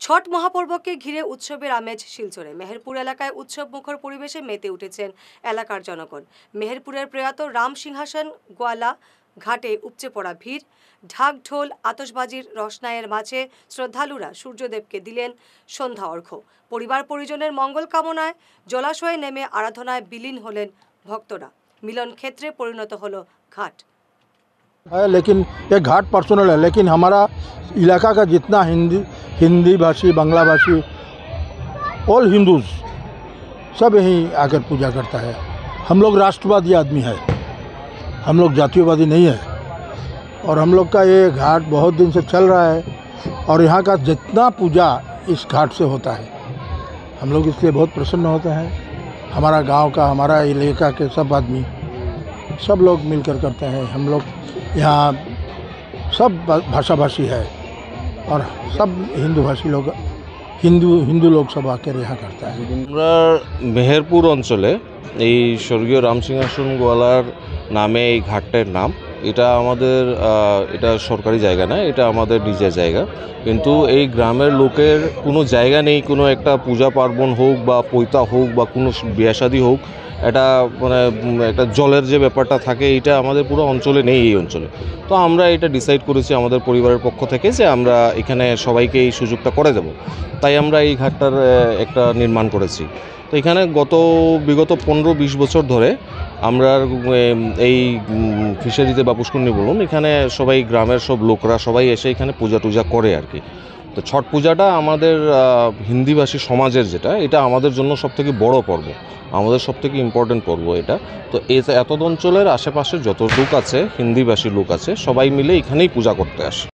ছট মহাপর্বকে ঘিরে উৎসবের আমেজ শিলচরে। মেহেরপুর এলাকায় উৎসব মুখর পরিবেশে মেতে উঠেছেন এলাকার জনগণ। মেহেরপুরের প্রয়াত রাম সিংহাসন গোয়ালা ঘাটে উপচে পড়া ভিড়, ঢাক ঢোল আতশবাজির রসনায়ের মাঝে শ্রদ্ধালুরা সূর্যদেবকে দিলেন সন্ধ্যা অর্ঘ্য। পরিবার পরিজনের মঙ্গল কামনায় জলাশয়ে নেমে আরাধনায় বিলীন হলেন ভক্তরা। মিলন ক্ষেত্রে পরিণত হলো ঘাট। लेकिन ये घाट पर्सनल है, लेकिन हमारा इलाका का जितना हिंदी भाषी, बांग्ला भाषी, ऑल हिंदूज सब यहीं आकर पूजा करता है। हम लोग राष्ट्रवादी आदमी है, हम लोग जातीयवादी नहीं है। और हम लोग का ये घाट बहुत दिन से चल रहा है और यहाँ का जितना पूजा इस घाट से होता है, हम लोग इसलिए बहुत प्रसन्न होते हैं। हमारा गांव का, हमारा इलाका के सब आदमी, सब लोग मिलकर करते हैं। हम लोग यहाँ सब भाषा भाषी है और सब हिंदू भाषी लोग, हिंदू लोग सब आकर यहाँ करता है। আমরা মেহেরপুর অঞ্চলে এই স্বর্গীয় রাম সিংহাসন গোয়ালার নামে এই ঘাটটার নাম, এটা আমাদের এটা সরকারি জায়গা না, এটা আমাদের নিজের জায়গা। কিন্তু এই গ্রামের লোকের কোনো জায়গা নেই, কোনো একটা পূজা পার্বণ হোক বা পৈতা হোক বা কোনো বিয়ে শাদী হোক, এটা মানে একটা জলের যে ব্যাপারটা থাকে, এটা আমাদের পুরো অঞ্চলে নেই এই অঞ্চলে। তো আমরা এটা ডিসাইড করেছি আমাদের পরিবারের পক্ষ থেকে যে আমরা এখানে সবাইকে এই সুযোগটা করে দেব, তাই আমরা এই ঘাটটার একটা নির্মাণ করেছি। তো এখানে বিগত 15-20 বছর ধরে আমরা এই ফিশারিতে বা পুষ্করণী বলুন, এখানে সবাই গ্রামের সব লোকরা সবাই এসে এখানে পূজা টুজা করে আর কি। তো ছট পূজাটা আমাদের হিন্দিভাষী সমাজের যেটা, এটা আমাদের জন্য সবথেকে বড় পর্ব, আমাদের সবথেকে ইম্পর্টেন্ট পর্ব এটা। তো এত অঞ্চলের আশেপাশে যত লোক আছে, হিন্দিভাষী লোক আছে, সবাই মিলে এখানেই পূজা করতে আসে।